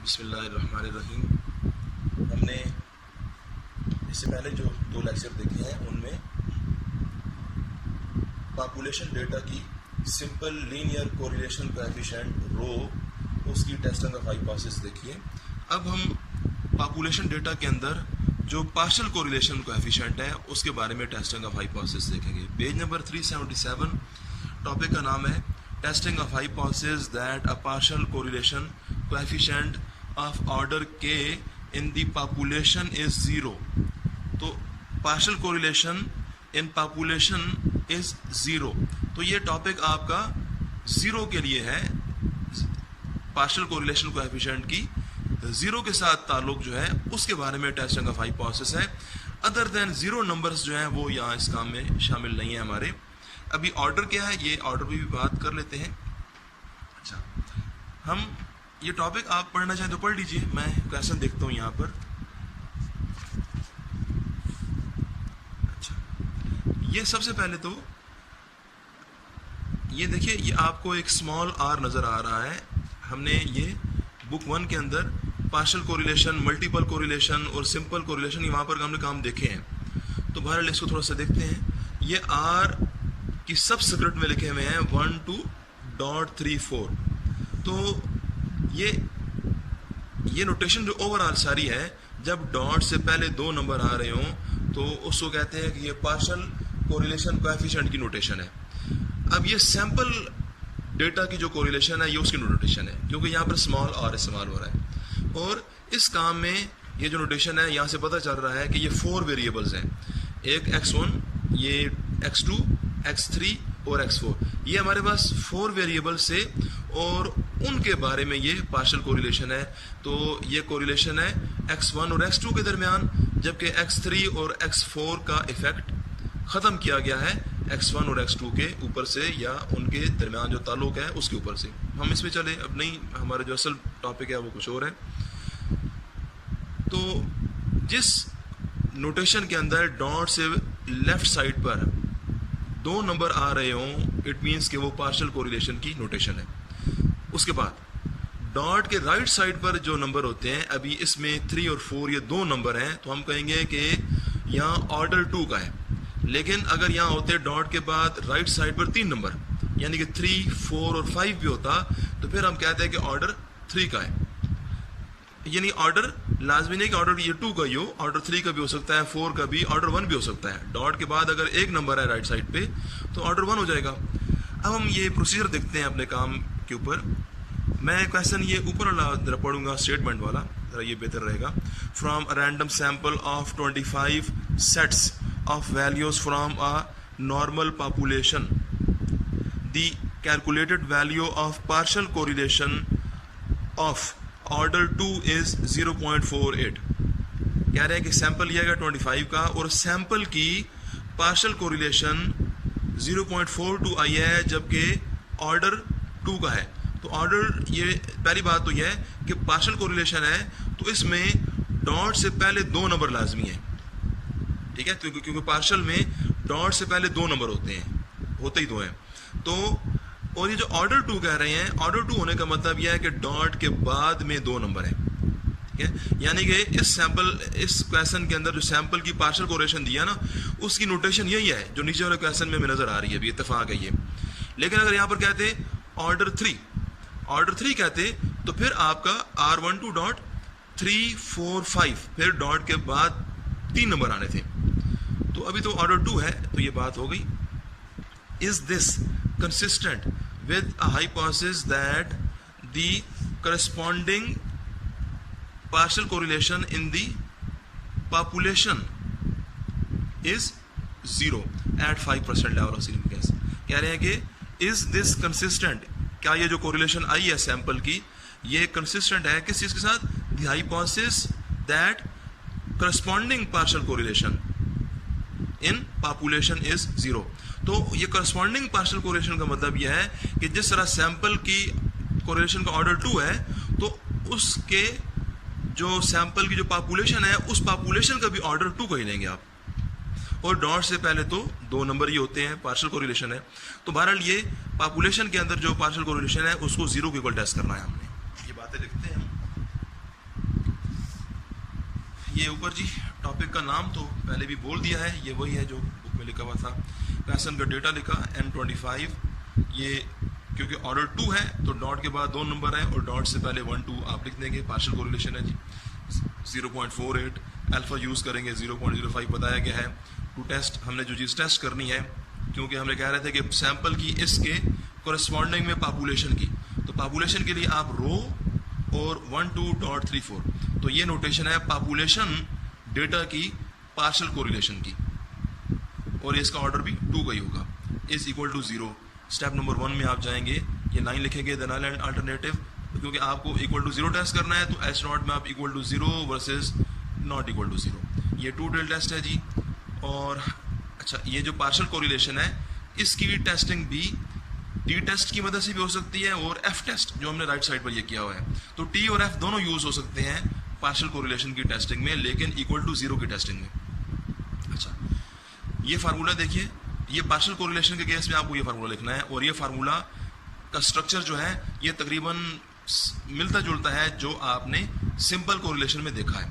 बिस्मिल्लाहिर्रहमानिर्रहीम। हमने इससे पहले जो 2 लेक्चर देखे हैं उनमें पॉपुलेशन डेटा की सिंपल लीनियर कोरिलेशन कोएफिशिएंट रो उसकी टेस्टिंग ऑफ हाइपोथेसिस देखिए। अब हम पॉपुलेशन डेटा के अंदर जो पार्शियल कोरिलेशन कोएफिशिएंट है उसके बारे में टेस्टिंग ऑफ हाइपोथेसिस देखेंगे। पेज नंबर 377, टॉपिक का नाम है testing of hypothesis that a partial correlation coefficient of order k in the population is 0। तो partial correlation in population is 0। तो ये टॉपिक आपका 0 के लिए है। पार्शियल कोरिलेशन कोएफिशिएंट की 0 के साथ ताल्लुक जो है उसके बारे में टेस्टिंग ऑफ हाइपोथेसिस है। अदर देन 0 नंबर्स जो हैं वो यहाँ इस काम में शामिल नहीं है हमारे। अभी ऑर्डर क्या है, ये ऑर्डर पे भी बात कर लेते हैं। अच्छा, हम ये टॉपिक आप पढ़ना चाहें तो पढ़ लीजिए, मैं क्वेश्चन देखता हूँ यहाँ पर। अच्छा, ये सबसे पहले तो ये देखिए, ये आपको एक स्मॉल r नज़र आ रहा है। हमने ये बुक 1 के अंदर पार्शियल कोरिलेशन, मल्टीपल कोरिलेशन और सिंपल कोरिलेशन ये वहाँ पर हमने काम देखे हैं। तो बहरहाल इसको थोड़ा सा देखते हैं। ये r की सब स्क्रिप्ट में लिखे हुए हैं 12.34। तो ये नोटेशन जो ओवरऑल सारी है, जब डॉट से पहले 2 नंबर आ रहे हों तो उसको कहते हैं कि ये पार्शियल कोरिलेशन कोएफिशिएंट की नोटेशन है। अब ये सैंपल डेटा की जो कोरिलेशन है ये उसकी नोटेशन है, क्योंकि यहाँ पर स्मॉल r इस्तेमाल हो रहा है। और इस काम में ये जो नोटेशन है, यहाँ से पता चल रहा है कि ये 4 वेरिएबल्स हैं। एक x1, ये x2, x3 और x4। ये हमारे पास 4 वेरिएबल से और उनके बारे में ये पार्शियल कोरिलेशन है। तो ये कोरिलेशन है x1 और x2 के दरमियान, जबकि x3 और x4 का इफेक्ट ख़त्म किया गया है x1 और x2 के ऊपर से, या उनके दरमियान जो ताल्लुक है उसके ऊपर से। हम इसमें चले, अब नहीं, हमारा जो असल टॉपिक है वो कुछ और है। तो जिस नोटेशन के अंदर डॉट से लेफ्ट साइड पर 2 नंबर आ रहे हों, इट मीन्स कि वो पार्शियल कोरिलेशन की नोटेशन है। उसके बाद डॉट के राइट साइड पर जो नंबर होते हैं, अभी इसमें 3 और 4 ये 2 नंबर हैं, तो हम कहेंगे कि यहाँ ऑर्डर 2 का है। लेकिन अगर यहाँ होते डॉट के बाद राइट साइड पर 3 नंबर, यानी कि 3, 4 और 5 भी होता, तो फिर हम कहते हैं कि ऑर्डर 3 का है। यानी ऑर्डर लाजमी नहीं कि ऑर्डर ये 2 का ही हो, ऑर्डर 3 का भी हो सकता है, 4 का भी, ऑर्डर 1 भी हो सकता है। डॉट के बाद अगर 1 नंबर है राइट साइड पे तो ऑर्डर 1 हो जाएगा। अब हम ये प्रोसीजर देखते हैं अपने काम के ऊपर। मैं क्वेश्चन ये ऊपर वाला जरा पढ़ूंगा, स्टेटमेंट वाला, जरा ये बेहतर रहेगा। From a random sample of 25 sets of values from a normal population, the calculated value of partial correlation of order 2 is 0.48। कह रहे हैं कि सैंपल लिया गया 25 का और सैंपल की पार्शियल कोरिलेशन 0.42 आई है, जबकि ऑर्डर 2 का है। तो ऑर्डर, ये पहली बात तो यह है कि पार्शियल कोरिलेशन है तो इसमें डॉट से पहले 2 नंबर लाजमी है, ठीक है, क्योंकि पार्शियल में डॉट से पहले 2 नंबर होते हैं, होते ही 2 हैं। तो और ये जो ऑर्डर 2 कह रहे हैं, ऑर्डर 2 होने का मतलब यह है कि डॉट के बाद में 2 नंबर है, ठीक है। यानी कि इस क्वेश्चन के अंदर जो सैंपल की पार्शियल कोरिलेशन दिया ना, उसकी नोटेशन यही है जो नीचे वाले क्वेश्चन में नजर आ रही है, अभी इत्तेफाक है ये। लेकिन अगर यहाँ पर कहते ऑर्डर 3 कहते तो फिर आपका R12.345, फिर डॉट के बाद 3 नंबर आने थे। तो अभी तो ऑर्डर 2 है, तो ये बात हो गई। Is this consistent with a hypothesis that the corresponding partial correlation in the population is 0 at 5% level of significance. कह रहे हैं कि इज दिस कंसिस्टेंट, क्या ये जो कोरिलेशन आई है सैंपल की, ये कंसिस्टेंट है किस चीज के साथ? The hypothesis that corresponding partial correlation in population is 0। तो ये करस्पॉन्डिंग पार्शियल कोरिलेशन का मतलब यह है कि जिस तरह सैंपल की कोरिलेशन का ऑर्डर 2 है, तो उसके जो सैंपल की जो पॉपुलेशन है, उस पॉपुलेशन का भी ऑर्डर 2 का ही लेंगे आप। और डॉट से पहले तो 2 नंबर ही होते हैं, पार्शियल कोरिलेशन है। तो बहरहाल ये पॉपुलेशन के अंदर जो पार्शियल कोरिलेशन है उसको 0 के इक्वल टेस्ट करना है हमने। ये बातें लिखते हैं हम। ये ऊपर जी टॉपिक का नाम तो पहले भी बोल दिया है, ये वही है जो बुक में लिखा हुआ था। पैसन का डेटा लिखा M25, ये क्योंकि ऑर्डर 2 है तो डॉट के बाद 2 नंबर है और डॉट से पहले 1 2 आप लिख देंगे। पार्शियल कोरिलेशन है जी 0.48, अल्फा यूज़ करेंगे 0.05 बताया गया है। टू टेस्ट, हमने जो चीज़ टेस्ट करनी है, क्योंकि हमने कह रहे थे कि सैंपल की इसके कोरस्पॉन्डिंग में पॉपुलेशन की, तो पॉपुलेशन के लिए आप रो और 12.34, तो ये नोटेशन है पॉपुलेशन डेटा की पार्शियल कोरिलेशन की, और इसका ऑर्डर भी 2 का ही होगा। Is equal to 0। Step number 1 में आप जाएंगे, ये 9 लिखेंगे द नल एंड अल्टरनेटिव, क्योंकि आपको इक्वल टू 0 टेस्ट करना है, तो एच नॉट में आप equal to 0 versus not equal to 0। ये 2 टेल टेस्ट है जी। और अच्छा, ये जो पार्शियल कोरिलेशन है इसकी टेस्टिंग भी टी टेस्ट की मदद से भी हो सकती है और एफ टेस्ट जो हमने राइट साइड पर ये किया हुआ है, तो टी और एफ दोनों यूज हो सकते हैं पार्शियल कोरिलेशन की टेस्टिंग में, लेकिन इक्वल टू 0 की टेस्टिंग में। अच्छा, ये फार्मूला देखिए, ये पार्शियल कोरिलेशन के केस में आपको ये फार्मूला लिखना है, और ये फार्मूला का स्ट्रक्चर जो है ये तकरीबन मिलता जुलता है जो आपने सिंपल कोरिलेशन में देखा है।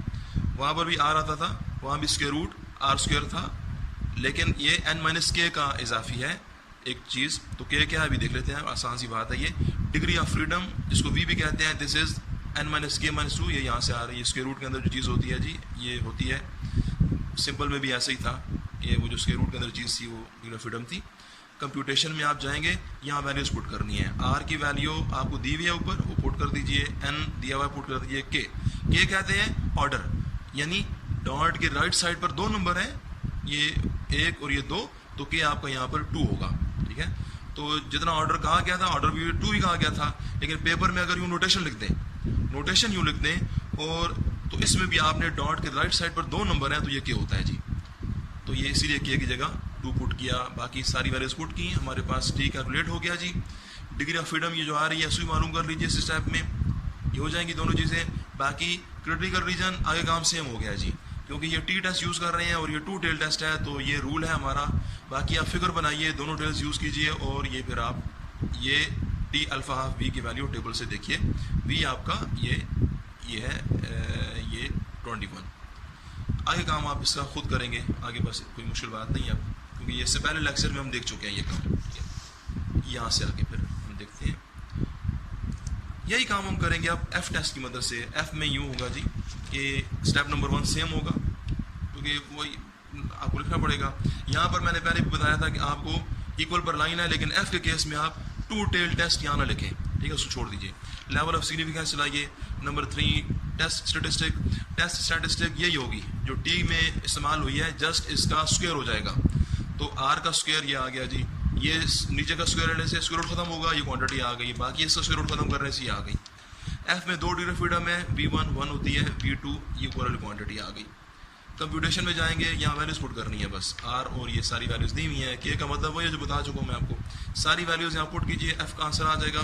वहाँ पर भी आर आता था, वहाँ भी स्क्वायर रूट आर स्क्वायर था, लेकिन ये n-k का इजाफी है एक चीज़, तो k क्या है अभी देख लेते हैं, आसान सी बात है। ये डिग्री ऑफ फ्रीडम जिसको v भी कहते हैं, दिस इज n-k-2, ये यहाँ से आ रही है। स्क्वायर रूट के अंदर जो चीज़ होती है जी ये होती है, सिंपल में भी ऐसे ही था, ये वो जो स्क्वायर रूट के अंदर चीज़ थी वो डिग्री ऑफ फ्रीडम थी। कंप्यूटेशन में आप जाएंगे, यहाँ वैल्यूज पुट करनी है। आर की वैल्यू आपको दी हुई है ऊपर, वो पुट कर दीजिए, एन दिया हुआ पुट कर दीजिए, के कहते हैं ऑर्डर, यानी डॉट के राइट साइड पर 2 नंबर हैं, ये 1 और ये 2, तो के आपका यहाँ पर 2 होगा, ठीक है। तो जितना ऑर्डर कहा गया था, ऑर्डर भी 2 ही कहा गया था, लेकिन पेपर में अगर यूँ नोटेशन लिख दें, नोटेशन यूँ लिख दें, और तो इसमें भी आपने डॉट के राइट साइड पर 2 नंबर हैं, तो ये के होता है जी। तो ये इसीलिए के की जगह 2 पुट किया, बाकी सारी वैल्यूज पुट की, हमारे पास टी कैलकुलेट हो गया जी। डिग्री ऑफ फ्रीडम ये जो आ रही है, इसको मालूम कर लीजिए इस स्टेप में, ये हो जाएंगी दोनों चीज़ें। बाकी क्रिटिकल रीजन आगे काम सेम हो गया जी, क्योंकि ये टी टेस्ट यूज़ कर रहे हैं और ये 2 टेल टेस्ट है, तो ये रूल है हमारा। बाकी आप फिगर बनाइए, दोनों टेल्स यूज़ कीजिए, और ये फिर आप ये टी अल्फा हाफ वी की वैल्यू टेबल से देखिए। वी आपका ये है ये 21। आगे काम आप इसका खुद करेंगे, आगे बस कोई मुश्किल बात नहीं है, क्योंकि ये इससे पहले लेक्चर में हम देख चुके हैं ये काम। यहाँ से आगे फिर हम देखते हैं, यही काम हम करेंगे अब एफ टेस्ट की मदद से। एफ में यूँ होगा जी कि स्टेप नंबर 1 सेम होगा, क्योंकि वही आपको लिखना पड़ेगा। यहाँ पर मैंने पहले भी बताया था कि आपको इक्वल पर लाइन है, लेकिन एफ के केस में आप 2 टेल टेस्ट यहाँ ना लिखें, ठीक है, उसको छोड़ दीजिए। लेवल ऑफ सिग्निफिकेंस चलाइए। Number 3 test statistic. Test statistic यही होगी जो टी में इस्तेमाल हुई है, जस्ट इसका स्क्वायर हो जाएगा, तो आर का स्क्वायर ये आ गया जी, ये नीचे का स्क्वायर रहने से स्क्वायर रूट खत्म होगा, ये क्वांटिटी आ गई, बाकी इसका स्क्वायर रूट खत्म करने से ये आ गई। एफ में 2 डिग्री फ्रीडम है, V1 1 होती है, V2 ये ओवरऑल क्वांटिटी आ गई। कंप्यूटेशन में जाएंगे, यहाँ वैल्यूज पुट करनी है बस, आर और ये सारी वैल्यूज दी हुई हैं। के का मतलब वही है जो बता चुका हूँ मैं आपको, सारी वैल्यूज यहाँ पुट कीजिए, एफ का आंसर आ जाएगा।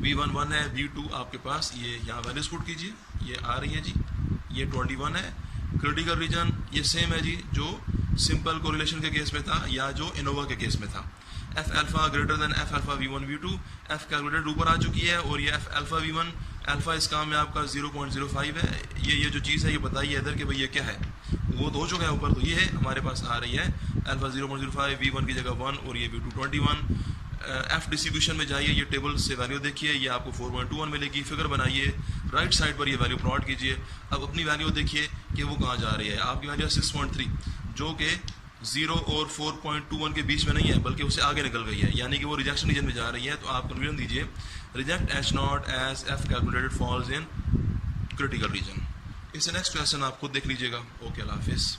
V1 1 है, V2 आपके पास, ये यहाँ वैल्यूज पुट कीजिए, ये आ रही है जी, ये 21 है। क्रिटिकल रीजन ये सेम है जी जो सिंपल कोरिलेशन के केस में था या जो इनोवा के केस में था। F alpha greater than F alpha V1 V2, F calculated ऊपर आ चुकी है, और ये एफ अल्फा V1 अल्फा इस काम में आपका 0.05 है। ये जो चीज़ है ये बताइए इधर कि भाई ये क्या है, वो तो हो चुका है ऊपर, तो ये है हमारे पास आ रही है अल्फा 0.05, V1 की जगह 1 और ये V2 21। एफ डिस्ट्रीब्यूशन में जाइए, ये टेबल से वैल्यू देखिए, ये आपको 4.21 मिलेगी। फिगर बनाइए, राइट साइड पर ये वैल्यू प्लॉट कीजिए। अब अपनी वैल्यू देखिए कि वो कहाँ जा रही है। आपकी वैल्यू 6.3 जो कि 0 और 4.21 के बीच में नहीं है, बल्कि उससे आगे निकल गई है, यानी कि वो रिजेक्शन रीजन में जा रही है। तो आप कंक्लूजन दीजिए, reject H naught as F calculated falls in critical region. इससे नेक्स्ट क्वेश्चन आप खुद देख लीजिएगा। ओके, अल्लाह हाफिज़।